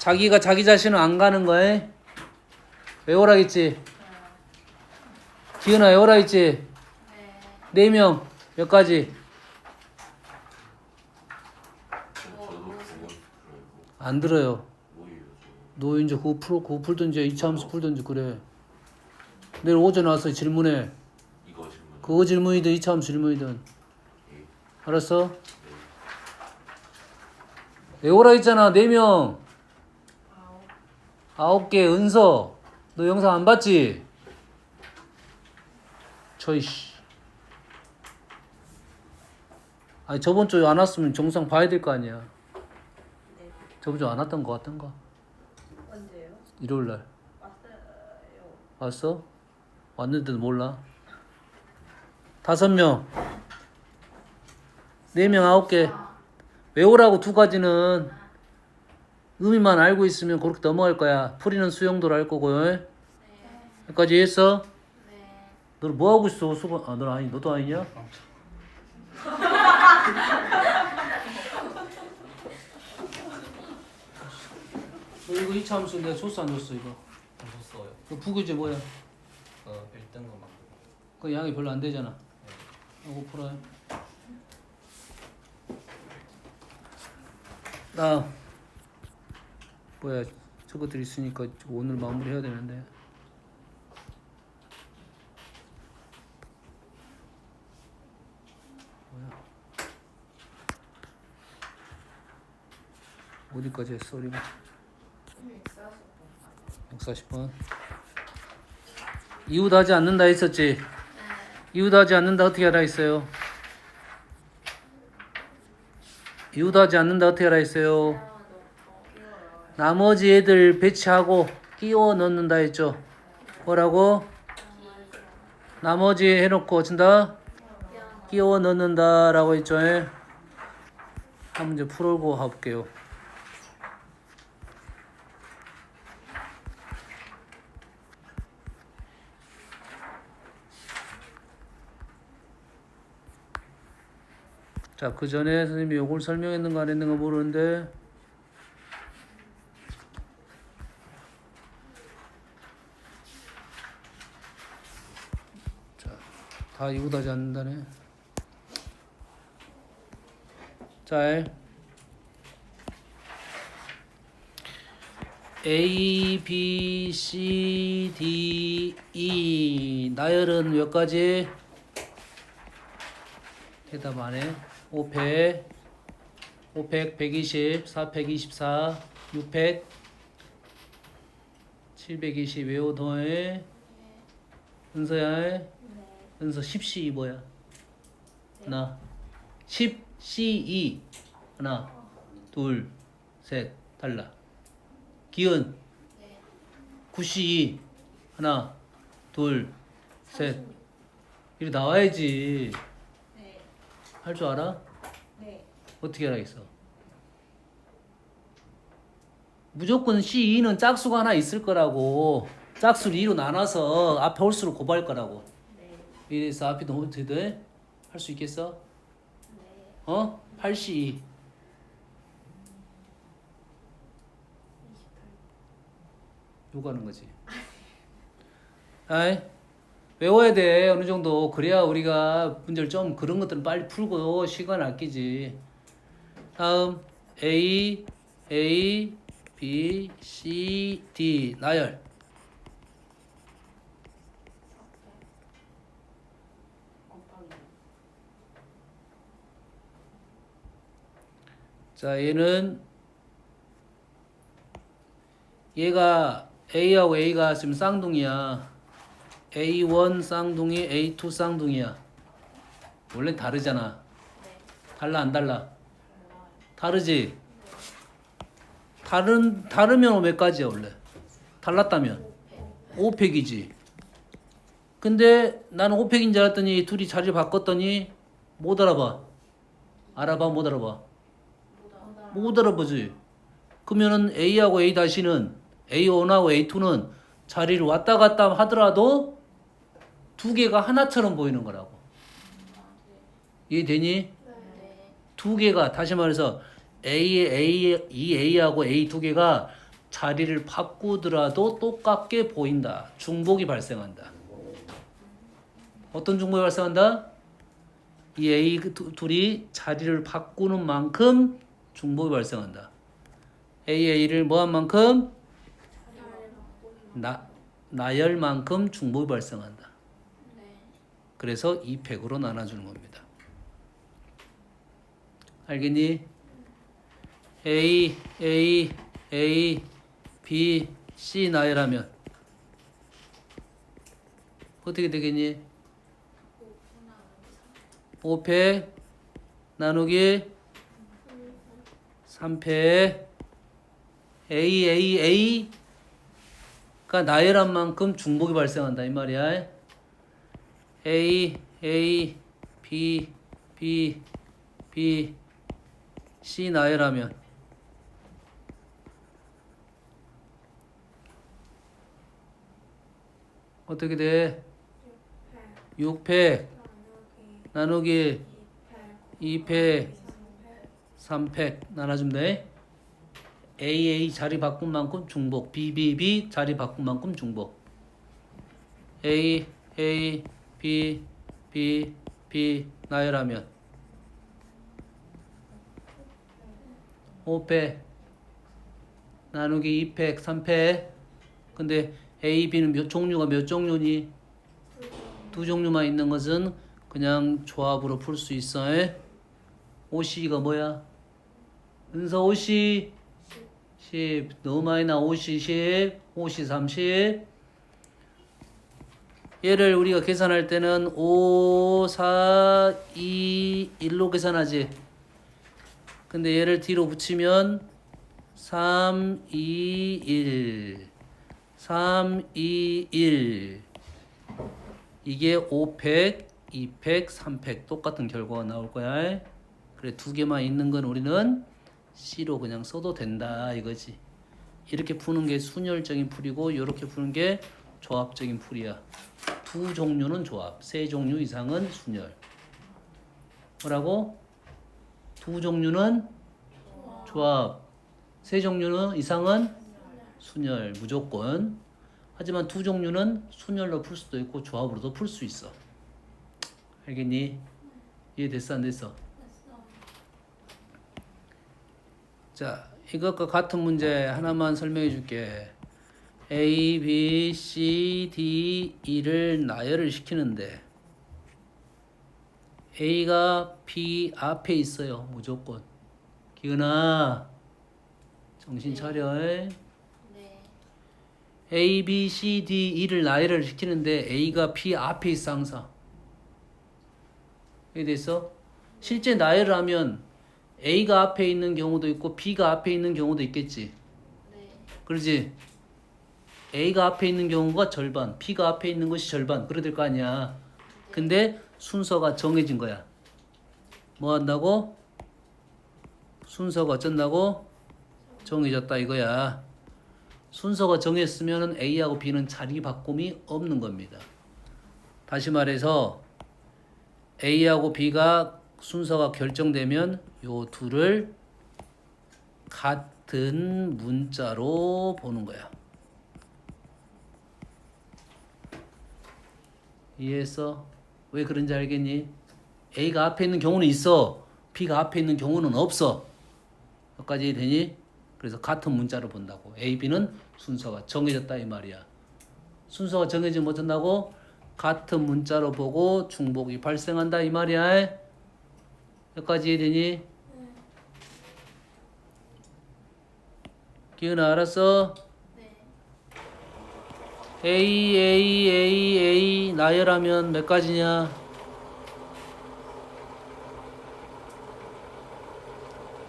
자기가 자기 자신은 안 가는 거야. 외워라 했지. 기은아 외워라 했지. 네 명 몇 가지. 안 들어요. 너 이제 그거 풀든지 이차함수 풀든지 그래. 내일 오전에 와서 질문해. 그거 질문이든 이차함수 질문이든. 알았어? 외워라 했잖아. 4명. 9개. 은서 너 영상 안 봤지? 저이씨. 아니 저번 주에 안 왔으면 정상 봐야 될 거 아니야. 저번 주에 안 왔던 거 같던가. 언제요? 일요일날. 왔어요. 왔어? 왔는데도 몰라. 5명. 4명 9개. 외우라고 2가지는 의미만 알고 있으면 그렇게 넘어갈 거야. 풀이는 수용도로 할 거고. 여기까지 했어? 너 뭐 하고 있어? 수건. 아, 너 아니, 너도 아니냐? 너 이거 2차 함수 내가 줬어 안 줬어 이거? 안 줬어요. 그 부교재 뭐야? 1등급 만들고. 그 양이 별로 안 되잖아. 이거 풀어요. 나 뭐야 저것들 있으니까 오늘 마무리 해야 되는데. 뭐야? 어디까지 했어 우리가? 140번. 이웃하지 않는다 했었지? 이웃하지 않는다 어떻게 하라 했어요? 이웃하지 않는다 어떻게 하라 했어요? 나머지 애들 배치하고 끼워 넣는다 했죠? 뭐라고? 나머지 해놓고 어쩐다? 끼워 넣는다 라고 했죠? 한 문제 풀고 가볼게요. 자, 그 전에 선생님이 요걸 설명했는가 안 했는가 모르는데 자, 다 이웃하지 않는다네. 자, A, B, C, D, E 나열은 몇 가지? 대답 안 해. 500, 120, 424, 600, 720 외워 더해. 은서야, 은서 10C 뭐야? 하나, 10C2 하나, 둘, 셋 달라. 기은 9C2 하나, 둘, 셋 이렇게 나와야지. 할 줄 알아? 네. 어떻게 알아있어? 무조건 C2는 짝수가 하나 있을 거라고. 짝수를 2로 나눠서 앞에 홀수로 곱할 거라고. 이래서 앞이 너무 어떻게 돼? 할 수 있겠어? 어? 8C2 요구하는 거지. 아이 외워야 돼 어느 정도. 그래야 우리가 문제를 좀 그런 것들은 빨리 풀고 시간 아끼지. 다음 A, B, C, D 나열. 자 얘는 얘가 A하고 A가 지금 쌍둥이야. A1 쌍둥이, A2 쌍둥이야. 원래 다르잖아. 달라 안 달라? 다르지? 다르면 몇 가지야 원래? 달랐다면? 5팩이지. 근데 나는 5팩인 줄 알았더니 둘이 자리를 바꿨더니 못 알아봐. 알아봐 못 알아봐? 못 알아보지. 그러면은 A하고 A 다시는 A1하고 A2는 자리를 왔다 갔다 하더라도 두 개가 하나처럼 보이는 거라고. 이해되니? 두 개가 다시 말해서 A, A, 이 A하고 A 두 개가 자리를 바꾸더라도 똑같게 보인다. 중복이 발생한다. 어떤 중복이 발생한다? 이 A 둘이 자리를 바꾸는 만큼 중복이 발생한다. A를 뭐한 만큼? 나열만큼 중복이 발생한다. 그래서 2팩으로 나눠주는 겁니다. 알겠니? A, B, C 나열하면 어떻게 되겠니? 5팩 나누기 3팩 A가 나열한 만큼 중복이 발생한다 이 말이야. A, B, C 나열하면 어떻게 돼? 6팩 나누기 2팩 3팩 나눠주면 돼. A 자리 바꾼 만큼 중복, B 자리 바꾼 만큼 중복. A, B 나열하면 5팩 나누기 2팩 3팩. 근데 A, B는 종류가 몇 종류니? 두 종류만 있는 것은 그냥 조합으로 풀 수 있어. OC가 뭐야? 은서 OC 10. 너무 많이 나. OC 10, OC 30. 얘를 우리가 계산할 때는 5, 4, 2, 1로 계산하지. 근데 얘를 뒤로 붙이면 3, 2, 1. 3, 2, 1. 이게 5팩, 2팩, 3팩 똑같은 결과가 나올 거야. 그래 두 개만 있는 건 우리는 C로 그냥 써도 된다 이거지. 이렇게 푸는 게 순열적인 풀이고 이렇게 푸는 게 조합적인 풀이야. 두 종류는 조합, 세 종류 이상은 순열. 뭐라고? 두 종류는 조합, 세 종류는 이상은 순열 무조건. 하지만 두 종류는 순열로 풀 수도 있고 조합으로도 풀 수 있어. 알겠니? 이해됐어 안 됐어? 자, 이것과 같은 문제 하나만 설명해 줄게. A, B, C, D, E를 나열을 시키는데 A가 B 앞에 있어요. 무조건. 기은아 정신 차려. 네. A, B, C, D, E를 나열을 시키는데 A가 B 앞에 있어 항상. 이해됐어? 실제 나열을 하면 A가 앞에 있는 경우도 있고 B가 앞에 있는 경우도 있겠지. 네. 그러지? A가 앞에 있는 경우가 절반, B가 앞에 있는 것이 절반. 그래야 될 거 아니야. 근데 순서가 정해진 거야. 뭐 한다고? 순서가 어쩐다고? 정해졌다 이거야. 순서가 정했으면 A하고 B는 자리 바꿈이 없는 겁니다. 다시 말해서 A하고 B가 순서가 결정되면 요 둘을 같은 문자로 보는 거야. 이해했어? 왜 그런지 알겠니? A가 앞에 있는 경우는 있어. B가 앞에 있는 경우는 없어. 여기까지 되니? 그래서 같은 문자로 본다고. A, B는 순서가 정해졌다 이 말이야. 순서가 정해지면 어쩐다고? 같은 문자로 보고 중복이 발생한다 이 말이야. 여기까지 되니? 기은아 알았어? 네. A 나열하면 몇 가지냐?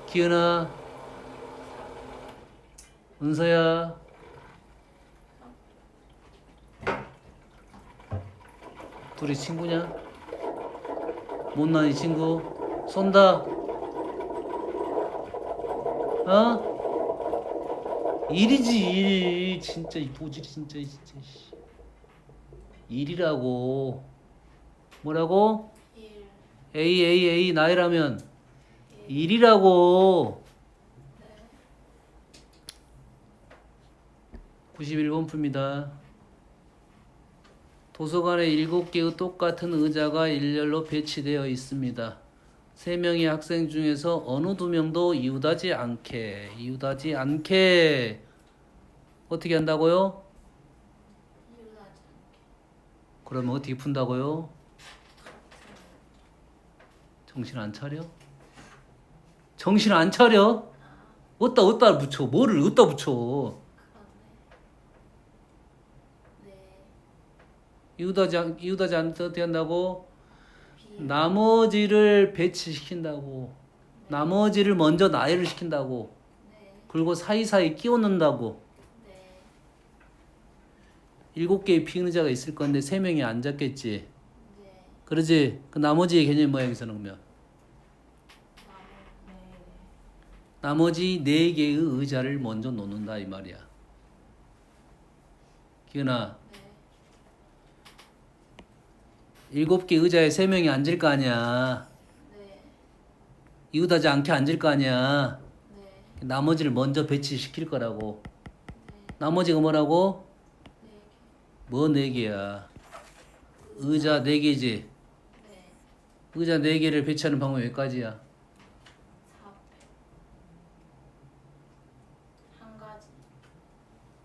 기은아 은서야 둘이 친구냐? 못난 이 친구 쏜다. 어? 일이지 일. 진짜 이 보질이 진짜 일이라고. 뭐라고? 1. A 나열하면 일이라고. 91번 풉니다. 도서관에 7개의 똑같은 의자가 일렬로 배치되어 있습니다. 3명의 학생 중에서 어느 2명도 이웃하지 않게 어떻게 한다고요? 그러면 어떻게 푼다고요? 정신 안 차려? 정신 안 차려? 어디다 붙여? 뭐를 어디다 붙여? 이웃하지 않게 어떻게 한다고? 나머지를 배치시킨다고. 나머지를 먼저 나열을 시킨다고. 그리고 사이사이 끼워 넣는다고. 7개의 빈 의자가 있을 건데 3명이 앉았겠지. 그러지? 그 나머지의 개념이 뭐야 여기서는 그러면? 나머지 4개의 의자를 먼저 놓는다 이 말이야. 기은아, 7개 의자에 3명이 앉을 거 아니야. 이웃하지 않게 앉을 거 아니야. 나머지를 먼저 배치시킬 거라고. 나머지가 뭐라고? 뭐 4개야? 의자 4개지. 의자 4개를 배치하는 방법이 몇 가지야?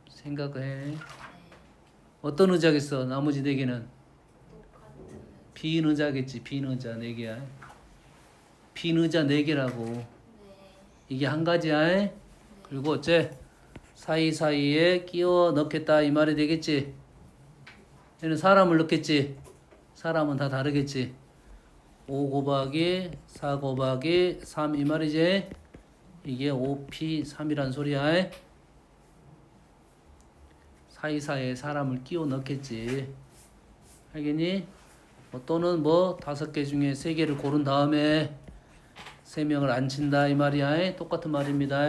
생각해. 어떤 의자겠어? 나머지 4개는 빈 의자겠지. 빈 의자 4개야. 빈 의자 4개라고. 이게 한 가지야. 그리고 어째? 사이사이에 끼워 넣겠다 이 말이 되겠지. 얘는 사람을 넣겠지. 사람은 다 다르겠지. 5 곱하기 4 곱하기 3 이 말이지. 이게 5p3이란 소리야. 사이사이에 사람을 끼워 넣겠지. 알겠니? 또는 5개 중에 3개를 고른 다음에 3명을 앉힌다 이 말이야. 똑같은 말입니다.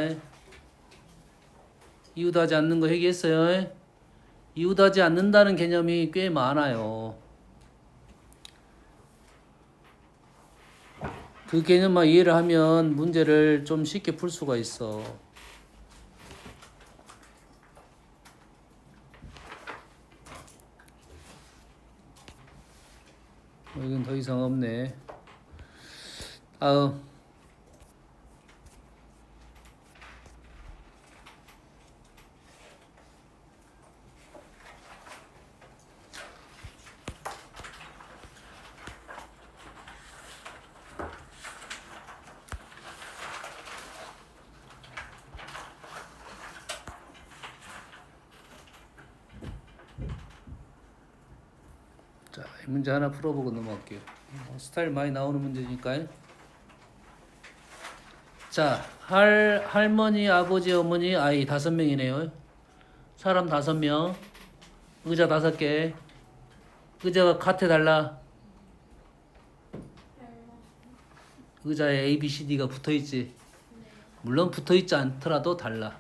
이웃하지 않는 거 얘기했어요. 이웃하지 않는다는 개념이 꽤 많아요. 그 개념만 이해를 하면 문제를 좀 쉽게 풀 수가 있어. 이건 더 이상 없네. 다음. 자, 이 문제 하나 풀어보고 넘어갈게요. 스타일 많이 나오는 문제니까요. 자, 할머니, 아버지, 어머니, 아이 5명이네요. 사람 5명, 의자 5개. 의자가 같아 달라? 의자에 A, B, C, D가 붙어있지. 물론 붙어있지 않더라도 달라.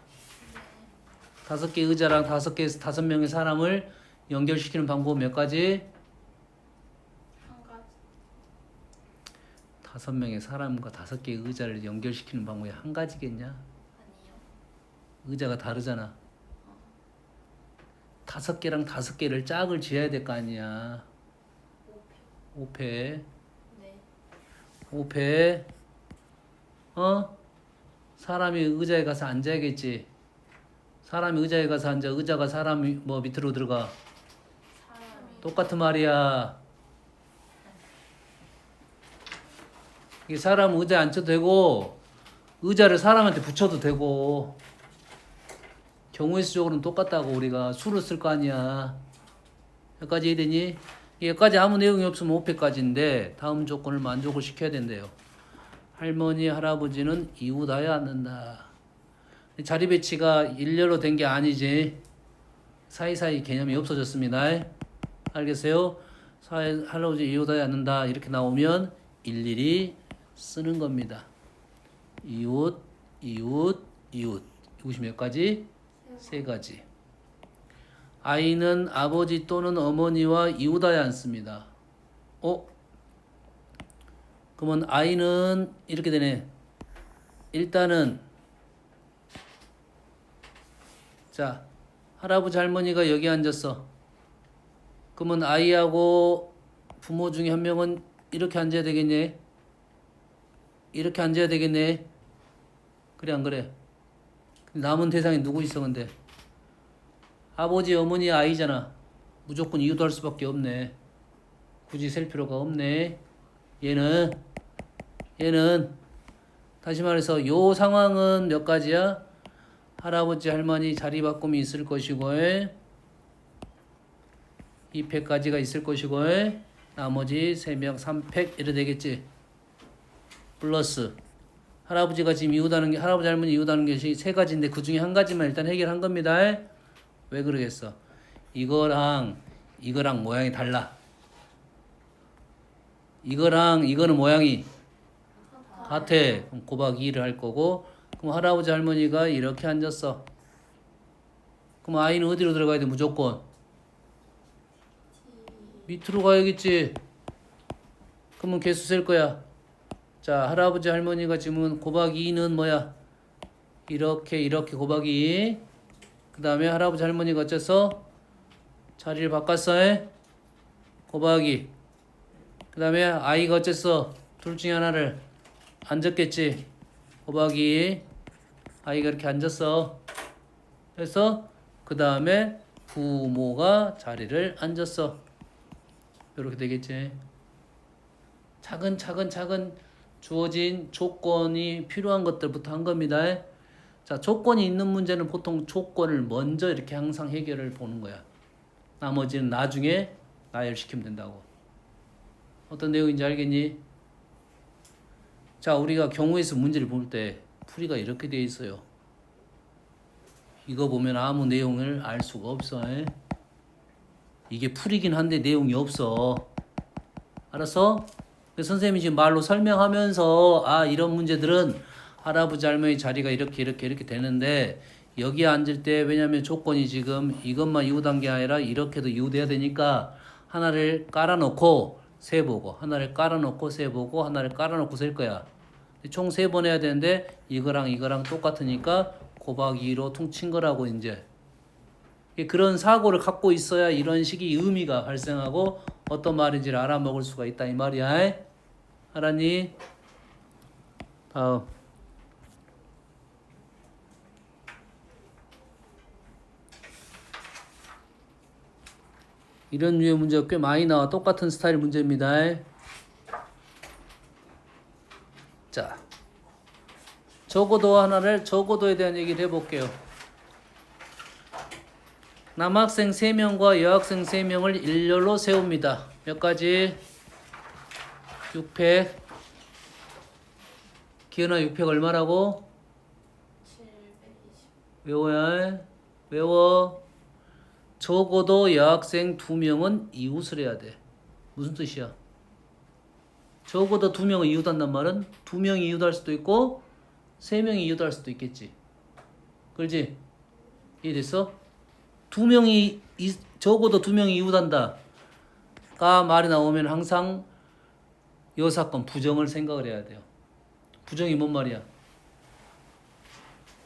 5개 의자랑 5명의 사람을 연결시키는 방법 몇 가지? 5명의 사람과 5개의 의자를 연결시키는 방법이 한 가지겠냐? 아니요. 의자가 다르잖아. 5개랑 5개를 짝을 지어야 될 거 아니야. 5패. 네. 5패. 사람이 의자에 가서 앉아야겠지. 사람이 의자에 가서 앉아. 의자가 사람이 밑으로 들어가. 사람이 똑같은 말이야. 이게 사람 의자에 앉혀도 되고 의자를 사람한테 붙여도 되고 경우의 수적으로는 똑같다고. 우리가 수를 쓸 거 아니야. 여기까지 이해되니? 여기까지 아무 내용이 없으면 5패까지인데 다음 조건을 만족을 시켜야 된대요. 할머니, 할아버지는 이웃하여 앉는다. 자리 배치가 일렬로 된 게 아니지. 사이사이 개념이 없어졌습니다. 알겠어요? 할아버지 이웃하여 앉는다 이렇게 나오면 일일이 쓰는 겁니다. 이웃, 이웃, 이웃. 이것이 몇 가지? 3가지. 아이는 아버지 또는 어머니와 이웃하여 앉습니다. 그러면 아이는 이렇게 되네. 일단은 자, 할아버지 할머니가 여기 앉았어. 그러면 아이하고 부모 중에 한 명은 이렇게 앉아야 되겠네. 이렇게 앉아야 되겠네. 그래 안 그래? 남은 대상이 누구 있어 근데? 아버지 어머니 아이잖아. 무조건 이유도 할 수밖에 없네. 굳이 셀 필요가 없네. 얘는 다시 말해서 요 상황은 몇 가지야? 할아버지 할머니 자리 바꿈이 있을 것이고 이 팩까지가 있을 것이고 나머지 3명 3팩 이래 되겠지. 플러스 할아버지가 지금 이웃하는 게 할아버지 할머니 이웃하는 것이 3가지인데 그 중에 한 가지만 일단 해결한 겁니다. 왜 그러겠어? 이거랑 모양이 달라. 이거는 모양이 같아. 그럼 곱하기 2를 할 거고 그럼 할아버지 할머니가 이렇게 앉았어. 그럼 아이는 어디로 들어가야 돼 무조건? 밑으로 가야겠지. 그러면 개수 셀 거야. 자, 할아버지 할머니가 지금 곱하기 2는 뭐야? 이렇게 곱하기 2. 그 다음에 할아버지 할머니가 어째서 자리를 바꿨어? 곱하기. 그 다음에 아이가 어째서 둘 중에 하나를 앉았겠지. 곱하기. 아이가 이렇게 앉았어. 그래서 그 다음에 부모가 자리를 앉았어. 이렇게 되겠지. 차근차근 주어진 조건이 필요한 것들부터 한 겁니다. 자, 조건이 있는 문제는 보통 조건을 먼저 이렇게 항상 해결을 보는 거야. 나머지는 나중에 나열시키면 된다고. 어떤 내용인지 알겠니? 자, 우리가 경우의 수 문제를 볼 때 풀이가 이렇게 되어 있어요. 이거 보면 아무 내용을 알 수가 없어. 이게 풀이긴 한데 내용이 없어. 알았어? 선생님이 지금 말로 설명하면서 이런 문제들은 할아버지 할머니 자리가 이렇게 되는데 여기 앉을 때 왜냐면 조건이 지금 이것만 이웃한 게 아니라 이렇게도 이웃해야 되니까 하나를 깔아놓고 세보고 하나를 깔아놓고 세보고 하나를 깔아놓고 셀 거야. 총 3번 해야 되는데 이거랑 똑같으니까 곱하기 2로 퉁친 거라고 이제. 그런 사고를 갖고 있어야 이런 식의 의미가 발생하고 어떤 말인지를 알아먹을 수가 있다 이 말이야. 알았니? 다음. 이런 류의 문제가 꽤 많이 나와. 똑같은 스타일 문제입니다. 자, 적어도에 대한 얘기를 해볼게요. 남학생 3명과 여학생 3명을 일렬로 세웁니다. 몇 가지? 6팩. 기현아 6팩 얼마라고? 720. 외워. 적어도 여학생 2명은 이웃을 해야 돼. 무슨 뜻이야? 적어도 2명은 이웃한단 말은 2명이 이웃할 수도 있고 3명이 이웃할 수도 있겠지. 그렇지? 이해됐어? 적어도 2명이 이웃한다 가 말이 나오면 항상 이 사건 부정을 생각을 해야 돼요. 부정이 뭔 말이야?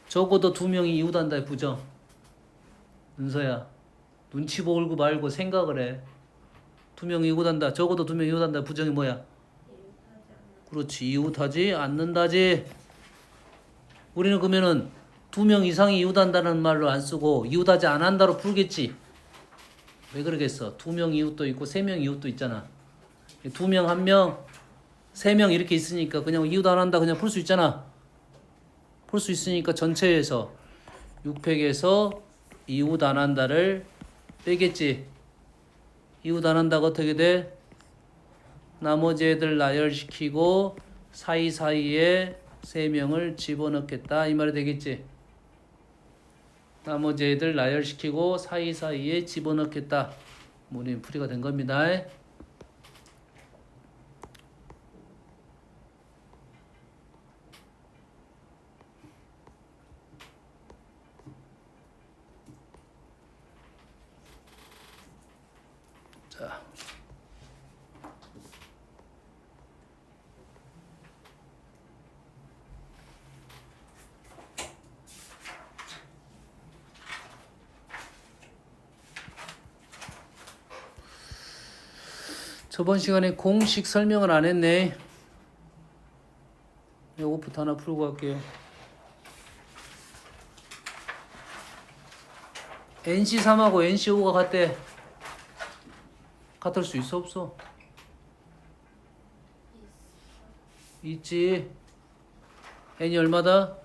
적어도 2명이 이웃한다의 부정. 은서야, 눈치 보고 말고 생각을 해. 2명이 이웃한다. 적어도 2명이 이웃한다. 부정이 뭐야? 그렇지. 이웃하지 않는다지. 우리는 그러면은 2명 이상이 이웃한다는 말로 안 쓰고 이웃하지 않는다로 풀겠지. 왜 그러겠어? 2명 이웃도 있고 3명 이웃도 있잖아. 2명, 1명, 3명 이렇게 있으니까 그냥 이웃 안 한다 그냥 풀 수 있잖아. 풀 수 있으니까 전체에서 6팩에서 이웃 안 한다를 빼겠지. 이웃 안 한다가 어떻게 돼? 나머지 애들 나열시키고 사이사이에 3명을 집어넣겠다 이 말이 되겠지. 나머지 애들 나열시키고 사이사이에 집어넣겠다. 우리 풀이가 된 겁니다. 자. 저번 시간에 공식 설명을 안 했네. 요것부터 하나 풀고 갈게요. NC3하고 NC5가 같대. 같을 수 있어 없어? 있지. N이 얼마다?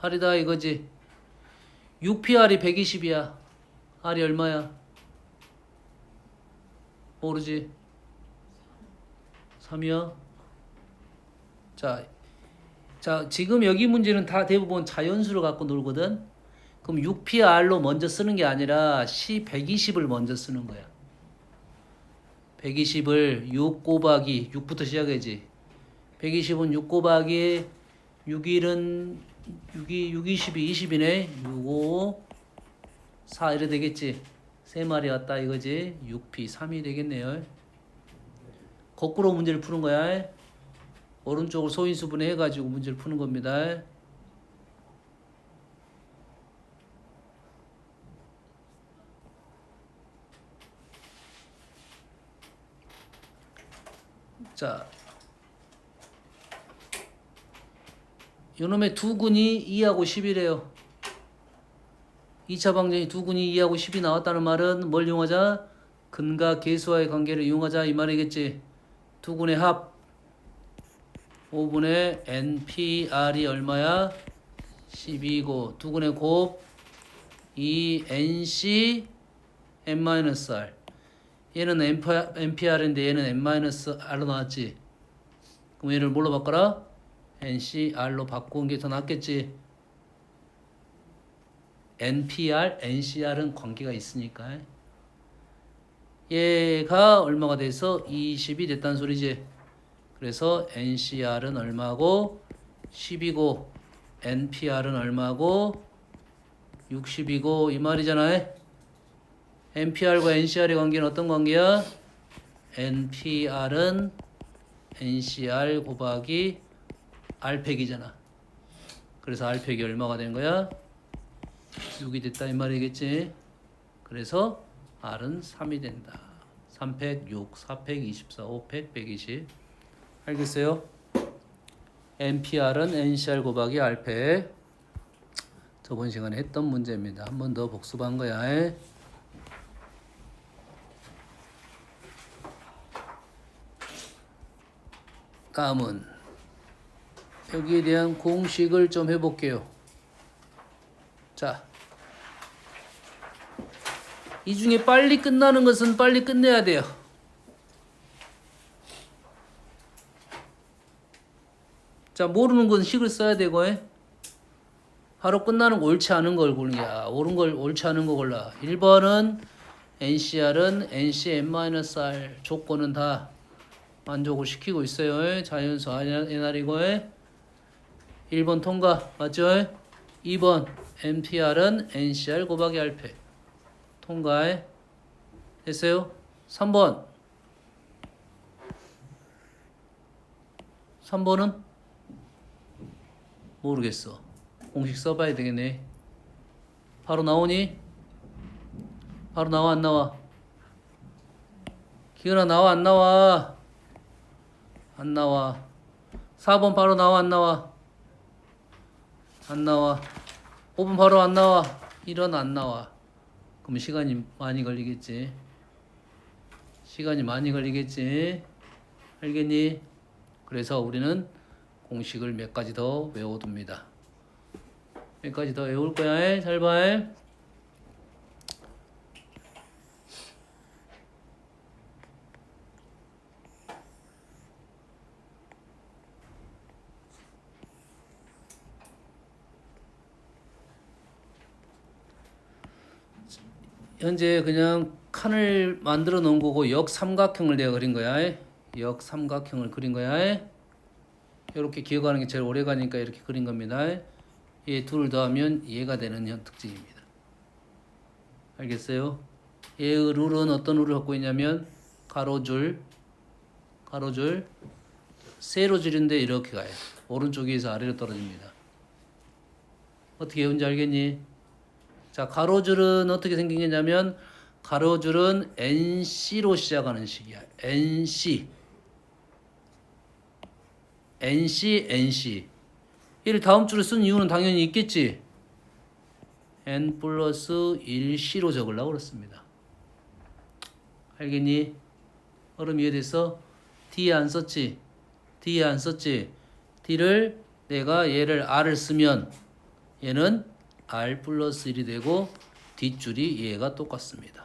8이다 이거지. 6PR이 120이야. R이 얼마야? 모르지. 3이야. 자, 지금 여기 문제는 다 대부분 자연수를 갖고 놀거든. 그럼 6PR로 먼저 쓰는 게 아니라 C120을 먼저 쓰는 거야. 120을 6 곱하기 6부터 시작해야지. 120은 6 곱하기 6일은 6, 20이 20이네. 6, 5, 4 이래 되겠지. 3마리 왔다 이거지. 6P 3이 되겠네요. 거꾸로 문제를 푸는 거야. 오른쪽을 소인수분해 해가지고 문제를 푸는 겁니다. 자, 요놈의 두 군이 2하고 10이래요. 2차 방정이 두 군이 2하고 10이 나왔다는 말은 뭘 이용하자? 근과 계수와의 관계를 이용하자 이 말이겠지. 두 군의 합 5분의 NPR이 얼마야? 10이고 두 군의 곱 2NC N-R. 얘는 NPR인데 얘는 N-R로 나왔지. 그럼 얘를 뭘로 바꿔라? NCR로 바꾼 게 더 낫겠지. NPR, NCR은 관계가 있으니까. 얘가 얼마가 돼서 20이 됐다는 소리지. 그래서 NCR은 얼마고 10이고 NPR은 얼마고 60이고 이 말이잖아요. NPR과 NCR의 관계는 어떤 관계야? NPR은 NCR 곱하기 R팩이잖아. 그래서 R팩이 얼마가 된 거야? 6이 됐다 이 말이겠지. 그래서 R은 3이 된다. 3팩 6, 4팩 24, 5팩 120. 알겠어요? NPR은 NCR 곱하기 R팩. 저번 시간에 했던 문제입니다. 한 번 더 복습한 거야. 다음은 여기에 대한 공식을 좀 해볼게요. 자, 이 중에 빨리 끝나는 것은 빨리 끝내야 돼요. 자, 모르는 건 식을 써야 되고, 바로 끝나는 거 옳지 않은 걸 고르는 거야. 옳은 걸 옳지 않은 거 골라. 1번은 NCR은 NCN-R 조건은 다 만족을 시키고 있어요. 자연수 NR이고 1번 통과 맞죠? 2번 NPR은 NCR 곱하기 R팩 통과 됐어요? 3번은 모르겠어. 공식 써봐야 되겠네. 바로 나오니? 바로 나와 안 나와? 기은아 나와 안 나와? 안 나와. 4번 바로 나와 안 나와? 안 나와. 5번 바로 안 나와? 1은 안 나와. 그럼 시간이 많이 걸리겠지. 시간이 많이 걸리겠지. 알겠니? 그래서 우리는 공식을 몇 가지 더 외워둡니다. 몇 가지 더 외울 거야. 잘 봐. 현재 그냥 칸을 만들어 놓은 거고 역삼각형을 내가 그린 거야. 역삼각형을 그린 거야. 이렇게 기억하는 게 제일 오래 가니까 이렇게 그린 겁니다. 얘 둘을 더하면 얘가 되는 특징입니다. 알겠어요? 얘의 룰은 어떤 룰을 갖고 있냐면 가로줄 세로줄인데 이렇게 가요. 오른쪽에서 아래로 떨어집니다. 어떻게 외운지 알겠니? 자, 가로줄은 어떻게 생기냐면 가로줄은 NC로 시작하는 식이야. NC. NC. 얘를 다음 줄에 쓴 이유는 당연히 있겠지. N 플러스 1C로 적으려고 그렇습니다. 알겠니? 얼음 이해됐어? D에 안 썼지? D를 내가 얘를 R을 쓰면 얘는 R 플러스 1이 되고 뒷줄이 얘가 똑같습니다.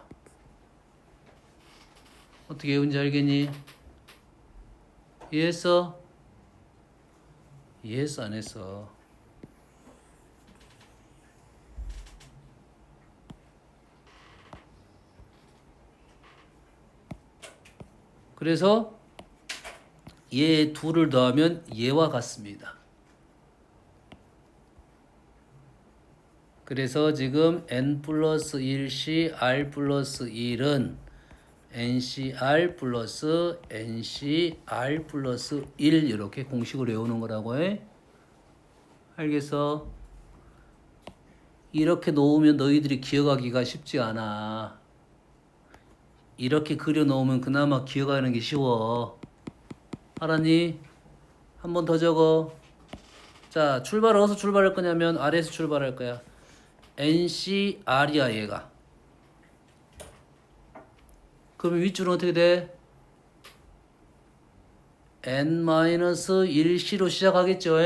어떻게 외운지 알겠니? 이해했어? 이해했어 안 했어? 그래서 얘 둘을 더하면 얘와 같습니다. 그래서 지금 n 플러스 1c r 플러스 1은 ncr 플러스 ncr 플러스 1 이렇게 공식을 외우는 거라고 해. 알겠어? 이렇게 놓으면 너희들이 기억하기가 쉽지 않아. 이렇게 그려 놓으면 그나마 기억하는 게 쉬워. 알았니? 한 번 더 적어. 자, 어디서 출발할 거냐면 아래에서 출발할 거야. NCR이야 얘가. 그러면 윗줄은 어떻게 돼? N-1C로 시작하겠죠?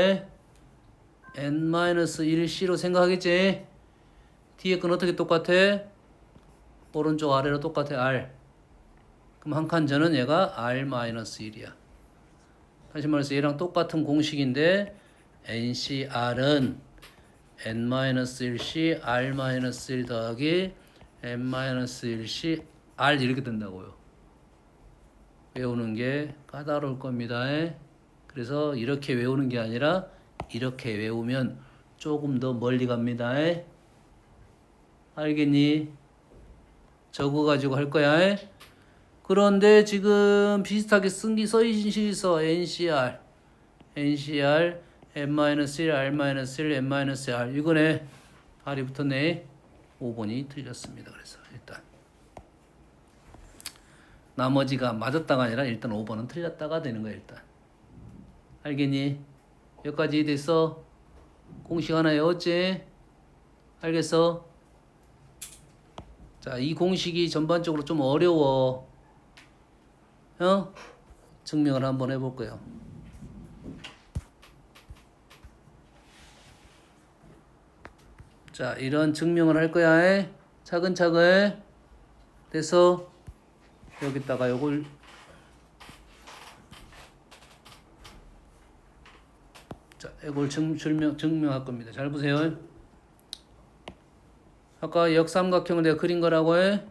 N-1C로 생각하겠지? 뒤에 건 어떻게 똑같아? 오른쪽 아래로 똑같아 R. 그럼 한 칸 전은 얘가 R-1이야. 다시 말해서 얘랑 똑같은 공식인데 NCR은 N-1C R-1 더하기 N-1C R 이렇게 된다고요. 외우는 게 까다로울 겁니다. 그래서 이렇게 외우는 게 아니라 이렇게 외우면 조금 더 멀리 갑니다. 알겠니? 적어가지고 할 거야. 그런데 지금 비슷하게 써있는 식이 있어. NCR, N-1, R-1, N-1, 이거네. R이 붙었네. 5번이 틀렸습니다. 그래서 일단 나머지가 맞았다가 아니라 일단 5번은 틀렸다가 되는 거야. 일단 알겠니? 여기까지 됐어? 공식 하나 외웠지? 알겠어? 자, 이 공식이 전반적으로 좀 어려워. 증명을 한번 해볼 거예요. 자, 이런 증명을 할 거야. 차근차근. 됐어? 여기다가 요걸 자, 이걸 증명할 겁니다. 잘 보세요. 아까 역삼각형을 내가 그린 거라고 해.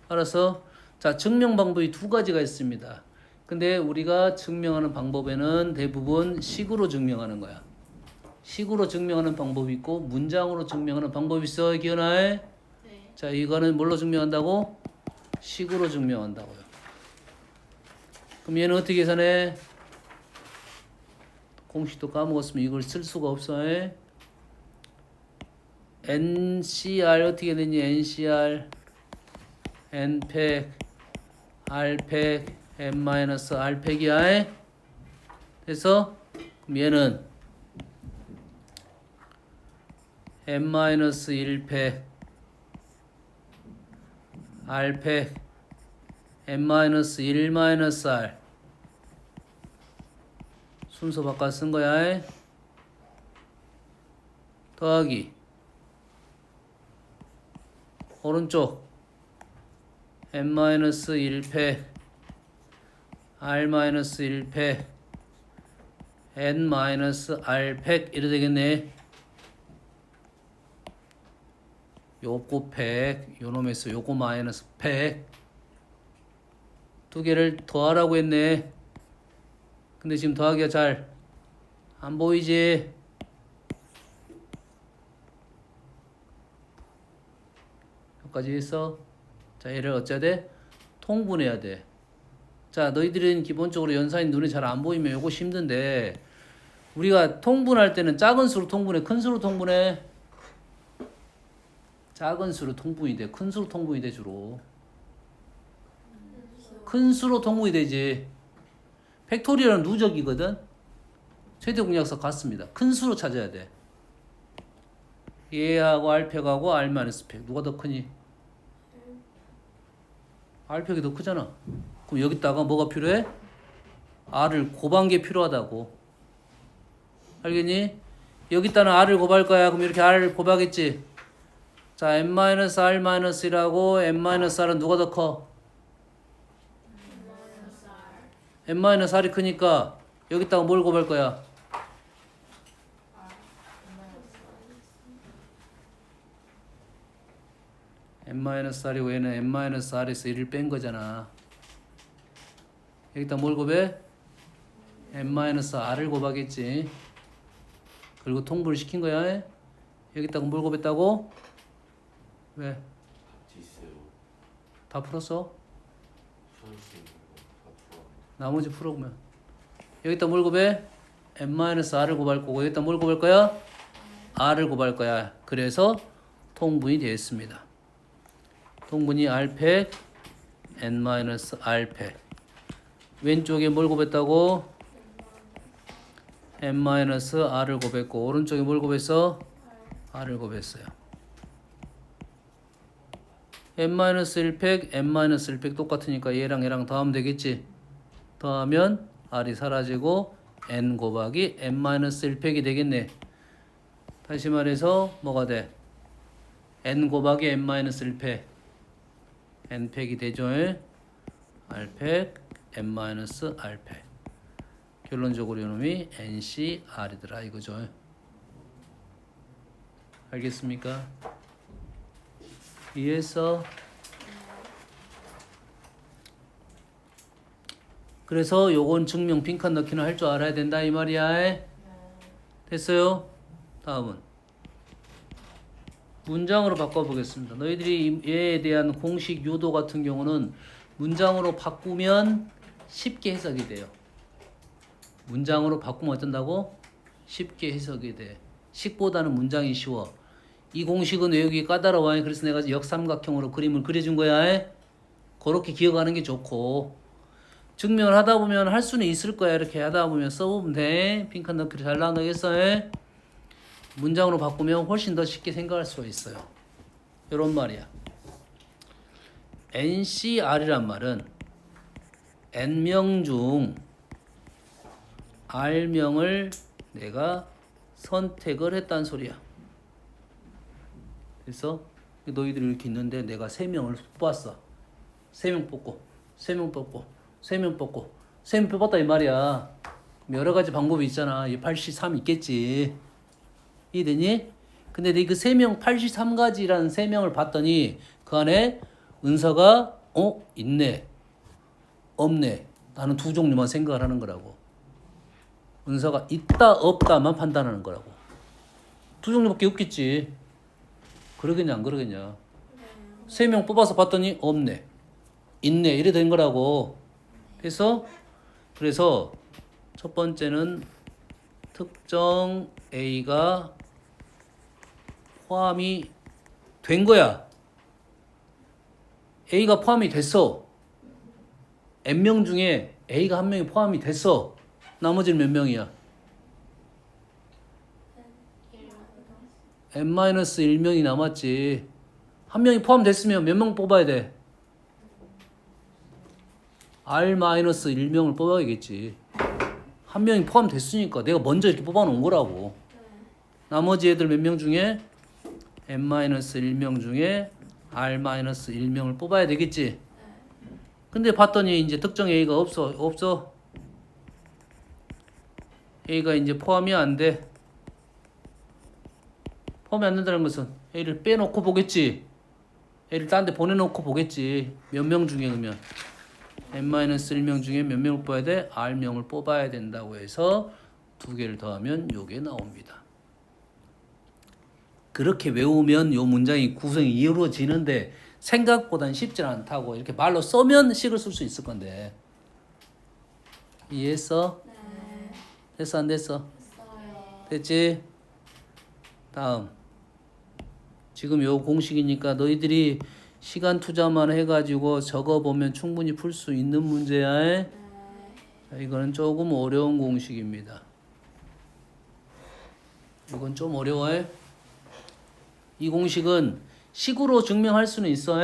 알았어? 자, 증명 방법이 두 가지가 있습니다. 근데 우리가 증명하는 방법에는 대부분 식으로 증명하는 거야. 식으로 증명하는 방법이 있고 문장으로 증명하는 방법이 있어. 기현아. 네. 자, 이거는 뭘로 증명한다고? 식으로 증명한다고요. 그럼 얘는 어떻게 계산해? 공식도 까먹었으면 이걸 쓸 수가 없어. NCR 어떻게 되니? NCR N팩 R팩 N-R팩이야. 됐어? 그럼 얘는 N-1팩 R팩 N-1-R 순서 바꿔 쓴 거야. 더하기 오른쪽 N-1팩 R-1팩 N-R팩 이래 되겠네. 요거 팩, 요놈에서 요거 마이너스 팩 두 개를 더하라고 했네. 근데 지금 더하기가 잘 안 보이지? 여기까지 했어? 자, 얘를 어째야 돼? 통분해야 돼. 자, 너희들은 기본적으로 연산이 눈에 잘 안 보이면 요거 힘든데 우리가 통분할 때는 작은 수로 통분해, 큰 수로 통분해? 작은 수로 통분이 돼. 큰 수로 통분이 돼 주로. 큰 수로 통분이 되지. 팩토리얼은 누적이거든. 최대 공약수 같습니다. 큰 수로 찾아야 돼. 얘하고 R팩하고 R-팩 누가 더 크니? R팩이 더 크잖아. 그럼 여기다가 뭐가 필요해? R을 곱한 게 필요하다고. 알겠니? 여기다는 R을 곱할 거야. 그럼 이렇게 R을 곱하겠지. 자, n-R-1이라고 n-R은 누가 더 커? n-R이 크니까 여기다가 뭘 곱할 거야? n-R이고 얘는 n-R에서 1을 뺀 거잖아. 여기다 뭘 곱해? n-R을 곱하겠지. 그리고 통분을 시킨 거야. 여기다가 뭘 곱했다고? 왜? 같이 있어요. 다 풀었어? 풀 수 있는 거다 풀어. 나머지 풀어보면 여기다 뭘 곱해? n-R을 곱할 거고 여기다 뭘 곱할 거야? R을 곱할 거야. 그래서 통분이 되었습니다. 통분이 R팩 n-R팩. 왼쪽에 뭘 곱했다고? n-R을 곱했고 오른쪽에 뭘 곱했어? R을 곱했어요. n-1팩 n-1팩 똑같으니까 얘랑 얘랑 더하면 되겠지. 더하면 R이 사라지고 n 곱하기 n-1팩이 되겠네. 다시 말해서 뭐가 돼? n 곱하기 n-1팩 n팩이 되죠. R팩 n-R팩. 결론적으로 이놈이 NCR이더라 이거죠. 알겠습니까? 이해했어? 그래서 요건 증명 빈칸 넣기는 할 줄 알아야 된다 이 말이야. 됐어요? 다음은 문장으로 바꿔보겠습니다. 너희들이 얘에 대한 공식 유도 같은 경우는 문장으로 바꾸면 쉽게 해석이 돼요. 문장으로 바꾸면 어쩐다고? 쉽게 해석이 돼. 식보다는 문장이 쉬워. 이 공식은 외우기 까다로워. 그래서 내가 역삼각형으로 그림을 그려준 거야. 그렇게 기억하는 게 좋고 증명을 하다 보면 할 수는 있을 거야. 이렇게 하다 보면 써보면 돼. 빈칸 넣기를 잘 나누겠어. 문장으로 바꾸면 훨씬 더 쉽게 생각할 수가 있어요. 이런 말이야. NCR이란 말은 N명 중 R명을 내가 선택을 했다는 소리야. 그래서 너희들이 이렇게 있는데 내가 3명을 뽑았어. 3명 뽑고 3명 뽑고 3명 뽑고 3명 뽑았다 이 말이야. 여러 가지 방법이 있잖아. 이 83 있겠지. 이해되니? 근데 내 그 3명 83가지라는 3명을 봤더니 그 안에 은서가 있네 없네 나는 2 종류만 생각을 하는 거라고. 은서가 있다 없다만 판단하는 거라고. 2 종류밖에 없겠지. 그러겠냐 안 그러겠냐. 3명 뽑아서 봤더니 없네 있네 이래 된 거라고. 그래서 첫 번째는 특정 A가 포함이 된 거야. A가 포함이 됐어. N명 중에 A가 1명이 포함이 됐어. 나머지는 몇 명이야? n-1명이 남았지. 1명이 포함됐으면 몇 명 뽑아야 돼? R-1명을 뽑아야겠지. 1명이 포함됐으니까 내가 먼저 이렇게 뽑아놓은 거라고. 나머지 애들 몇 명 중에 n-1명 중에 R-1명을 뽑아야 되겠지. 근데 봤더니 이제 특정 A가 없어. A가 이제 포함이 안 돼. 포함이 안 된다는 것은 A를 빼놓고 보겠지. A를 딴 데 보내놓고 보겠지. 몇 명 중에 그러면 n-1명 중에 몇 명을 뽑아야 돼? R명을 뽑아야 된다고 해서 2개를 더하면 요게 나옵니다. 그렇게 외우면 요 문장이 구성이 이루어지는데 생각보단 쉽지 않다고 이렇게 말로 써면 식을 쓸 수 있을 건데. 이해했어? 네. 됐어 안 됐어? 됐어요. 됐지? 다음 지금 요 공식이니까 너희들이 시간 투자만 해가지고 적어보면 충분히 풀 수 있는 문제야. 자, 이거는 조금 어려운 공식입니다. 이건 좀 어려워요. 이 공식은 식으로 증명할 수는 있어.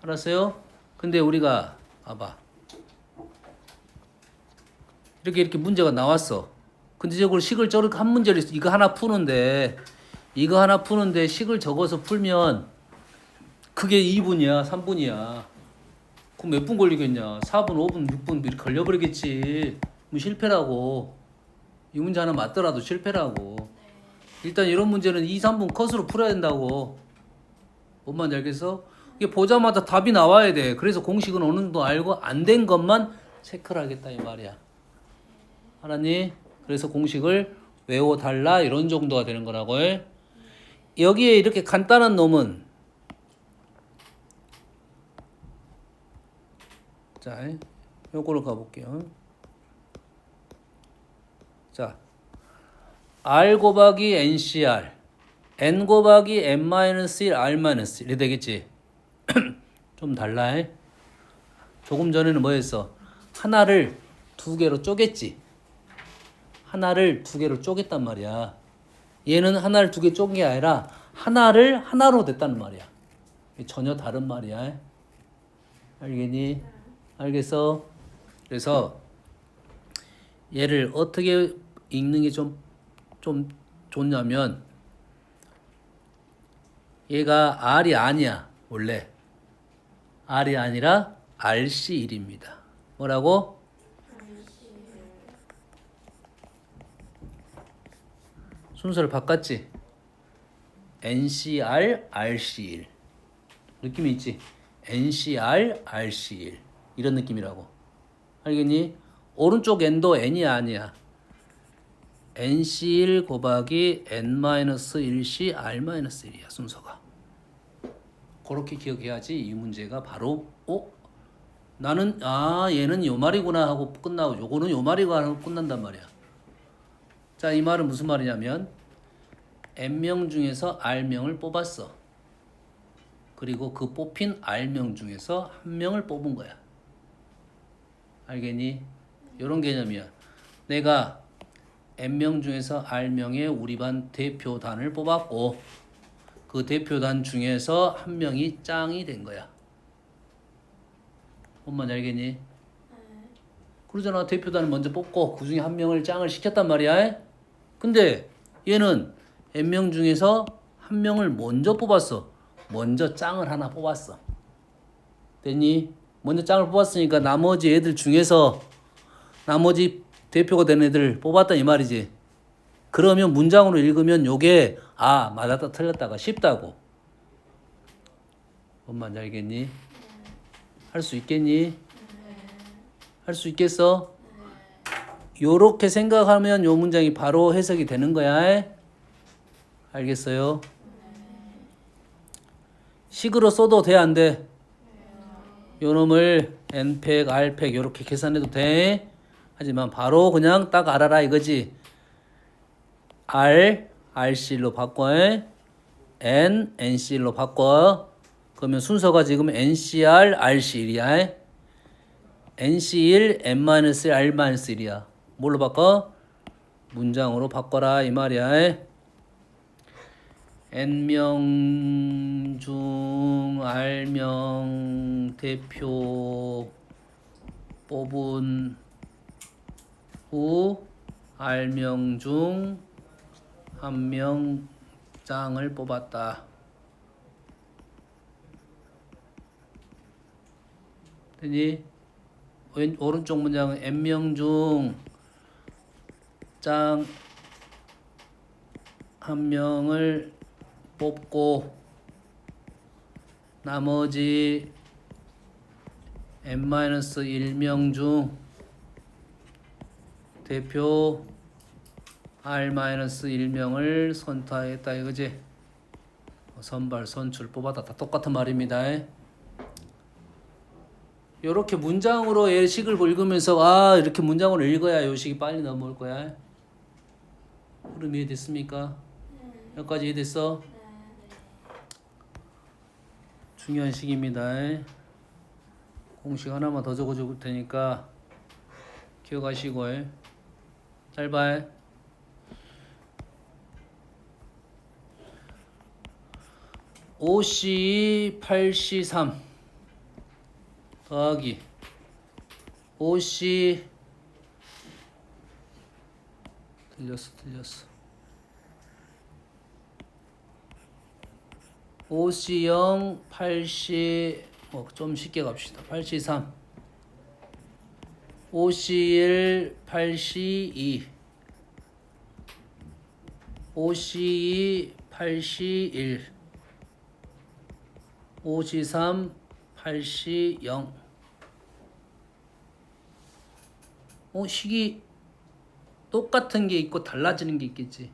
알았어요? 근데 우리가 봐봐. 이렇게 문제가 나왔어. 근데 저걸 식을 저렇게 한 문제를 이거 하나 푸는데 식을 적어서 풀면 그게 2분이야, 3분이야. 그럼 몇 분 걸리겠냐? 4분, 5분, 6분 이렇게 걸려버리겠지. 뭐 실패라고. 이 문제 하나 맞더라도 실패라고. 일단 이런 문제는 2, 3분 컷으로 풀어야 된다고. 뭔 말인지 알겠어? 이게 보자마자 답이 나와야 돼. 그래서 공식은 어느 정도 알고 안 된 것만 체크를 하겠다 이 말이야. 알았니? 그래서 공식을 외워달라 이런 정도가 되는 거라고. 여기에 이렇게 간단한 놈은 자, 요거로 가볼게요. 자, R 곱하기 NCR N 곱하기 N-1 R-1 이렇게 되겠지. 좀 달라. 조금 전에는 뭐였어? 하나를 두 개로 쪼갰지. 하나를 두 개로 쪼갰단 말이야. 얘는 하나를 두 개 쪼갠 게 아니라 하나를 하나로 됐다는 말이야. 전혀 다른 말이야. 알겠니? 알겠어? 그래서 얘를 어떻게 읽는 게 좀 좋냐면 얘가 R이 아니야. 원래 R이 아니라 RC1입니다. 뭐라고? 순서를 바꿨지? NCR, RC1 느낌이 있지? NCR, RC1 이런 느낌이라고. 알겠니? 오른쪽 N도 N이 아니야. NC1 곱하기 N-1C R-1이야 순서가. 그렇게 기억해야지 이 문제가 바로 나는 얘는 요 말이구나 하고 끝나고 요거는 요 말이구나 하고 끝난단 말이야. 자, 이 말은 무슨 말이냐면 N명 중에서 R명을 뽑았어. 그리고 그 뽑힌 R명 중에서 한 명을 뽑은 거야. 알겠니? 요런 개념이야. 내가 N명 중에서 R명의 우리 반 대표단을 뽑았고 그 대표단 중에서 한 명이 짱이 된 거야. 엄마 알겠니? 그러잖아. 대표단을 먼저 뽑고 그 중에 한 명을 짱을 시켰단 말이야. 근데 얘는 N명 중에서 한 명을 먼저 뽑았어. 먼저 짱을 하나 뽑았어. 됐니? 먼저 짱을 뽑았으니까 나머지 애들 중에서 나머지 대표가 된 애들 뽑았다 이 말이지. 그러면 문장으로 읽으면 요게 맞았다 틀렸다가 쉽다고. 뭔 말인지 알겠니? 할 수 있겠니? 할 수 있겠어? 요렇게 생각하면 요 문장이 바로 해석이 되는 거야. 알겠어요? 식으로 써도 돼, 안 돼? 요 놈을 N팩, R팩 요렇게 계산해도 돼. 하지만 바로 그냥 딱 알아라 이거지. R, RC1로 바꿔. N, NC1로 바꿔. 그러면 순서가 지금 NCR, RC1이야. NC1, N-1, R-1이야. 뭘로 바꿔? 문장으로 바꿔라 이 말이야. N명 중 R명 대표 뽑은 후 R명 중 한 명 짱을 뽑았다. 되니? 오른쪽 문장은 N명 중 짱 한 명을 뽑고 나머지 N-1명 중 대표 R-1명을 선택했다 이거지. 선발 선출 뽑았다 다 똑같은 말입니다. 요렇게 문장으로 얘 식을 읽으면서 이렇게 문장으로 읽어야 요 식이 빨리 넘어올 거야. 흐름이 이해됐습니까? 여기까지 이해됐어? 중요한 식입니다. 공식 하나만 더 적어줄 테니까 기억하시고 잘 봐. OC 8C3 더하기 OC 틀렸어 OC0 8C 좀 쉽게 갑시다. 8C3 OC1 8C2 OC2 8C1 OC3 8C0 식이 똑같은 게 있고 달라지는 게 있겠지.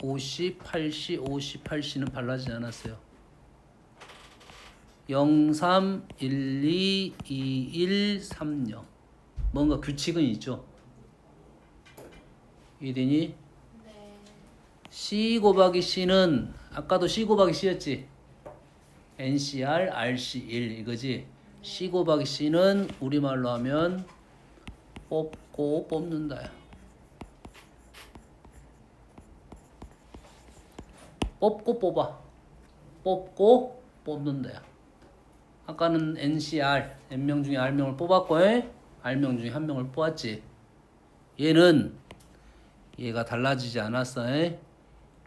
50, 80, 50, 80는 달라지지 않았어요. 0, 3, 1, 2, 2, 1, 3, 0 뭔가 규칙은 있죠. 이해되니? 네. C 곱하기 C는 아까도 C 곱하기 C였지. NCR, RC1 이거지. C 곱하기 C는 우리말로 하면 뽑고 뽑는다야. 뽑고 뽑아. 뽑고 뽑는다야. 아까는 NCR, N명 중에 R명을 뽑았고 R명 중에 한 명을 뽑았지. 얘가 달라지지 않았어.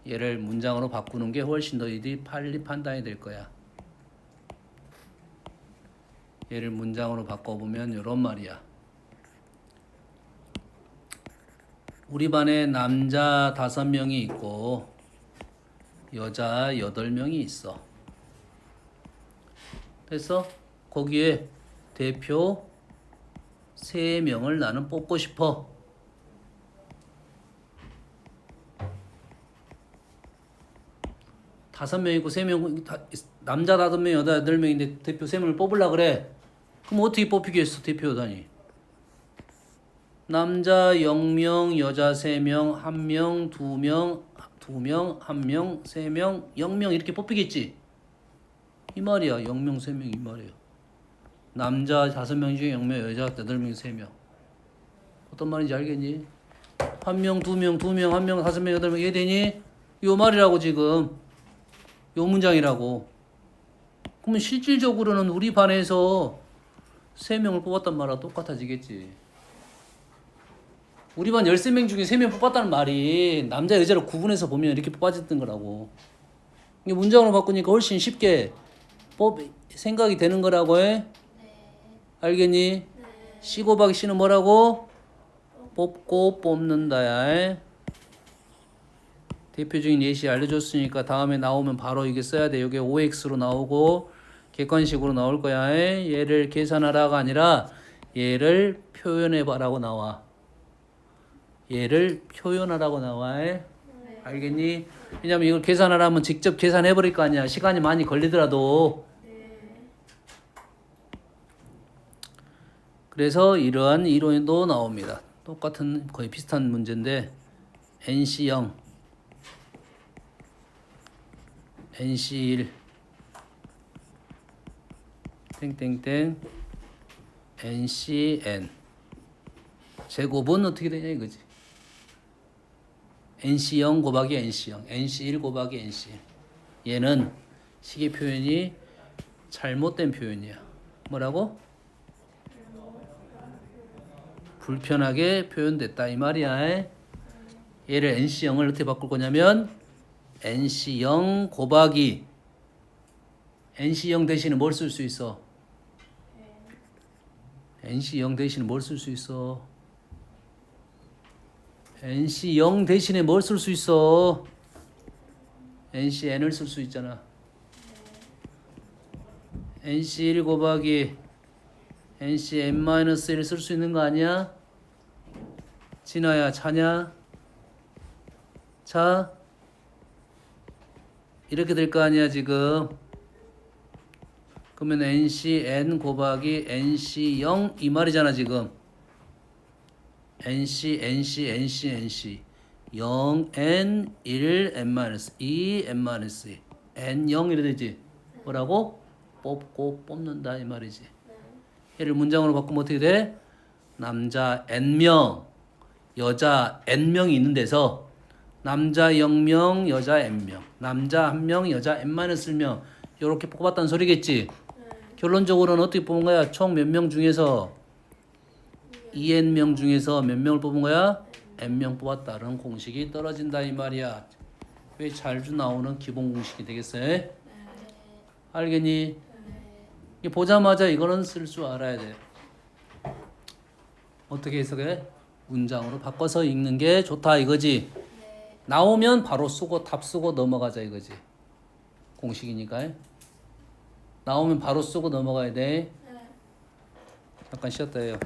얘를 문장으로 바꾸는 게 훨씬 더 이들이 빨리 판단이 될 거야. 얘를 문장으로 바꿔보면 이런 말이야. 우리 반에 남자 5명이 있고 여자 8명이 있어. 그래서 거기에 대표 3명을 나는 뽑고 싶어. 다섯 명이고 3명, 남자 5명, 여자 8명인데 대표 3명을 뽑으려고 그래. 그럼 어떻게 뽑히겠어, 대표 여단이? 남자 0명, 여자 3명, 1명, 2명, 2명, 1명, 3명, 0명 이렇게 뽑히겠지? 이 말이야. 0명, 3명 이 말이야. 남자 5명 중에 0명, 여자 8명, 3명. 어떤 말인지 알겠니? 1명, 2명, 2명, 1명, 5명, 8명 이해되니? 요 말이라고 지금. 요 문장이라고. 그러면 실질적으로는 우리 반에서 3명을 뽑았단 말과 똑같아지겠지. 우리 반 13명 중에 3명 뽑았다는 말이 남자 여자를 구분해서 보면 이렇게 뽑아졌던 거라고. 이게 문장으로 바꾸니까 훨씬 쉽게 생각이 되는 거라고 해. 알겠니? 네. C 곱하기 C는 뭐라고? 뽑고 뽑는다야. 대표적인 예시 알려줬으니까 다음에 나오면 바로 이게 써야 돼. 이게 OX로 나오고 객관식으로 나올 거야. 얘를 계산하라가 아니라 얘를 표현해봐라고 나와. 얘를 표현하라고 나와. 알겠니? 왜냐면 이걸 계산하라면 직접 계산해버릴 거 아니야. 시간이 많이 걸리더라도. 그래서 이러한 이론도 나옵니다. 똑같은 거의 비슷한 문제인데 NC0, NC1, 땡땡땡, NCN 제곱은 어떻게 되냐 이거지. NC0 곱하기 NC0, NC1 곱하기 NC1. 얘는 식의 표현이 잘못된 표현이야. 뭐라고? 불편하게 표현됐다 이 말이야. 얘를 NC0을 어떻게 바꿀 거냐면 NC0 곱하기 NC0 대신에 뭘 쓸 수 있어? NC0 대신에 뭘 쓸 수 있어? NC0 대신에 뭘 쓸 수 있어? NCN을 쓸 수 있잖아. NC1 곱하기 NCN-1 쓸 수 있는 거 아니야? 진아야, 차냐? 차? 이렇게 될 거 아니야 지금. 그러면 NCN 곱하기 NC0 이 말이잖아 지금. NC, NC, NC, NC 0, N, 1, N-2, N-2, N0 이래 되지. 뭐라고? 뽑고 뽑는다 이 말이지. 네. 얘를 문장으로 바꾸면 어떻게 돼? 남자 n명, 여자 n명이 있는 데서 남자 0명, 여자 n명, 남자 1명, 여자 n-1명 이렇게 뽑았다는 소리겠지. 네. 결론적으로는 어떻게 뽑은 거야? 총 몇 명 중에서 2n명 중에서 몇 명을 뽑은 거야? n명 뽑았다는 공식이 떨어진다 이 말이야. 왜 자주 나오는 기본 공식이 되겠어요? 네. 알겠니? 네. 이 보자마자 이거는 쓸 줄 알아야 돼. 어떻게 해석해? 문장으로 바꿔서 읽는 게 좋다 이거지. 네. 나오면 바로 쓰고 답 쓰고 넘어가자 이거지. 공식이니까. 나오면 바로 쓰고 넘어가야 돼. 네. 잠깐 쉬었다 해요.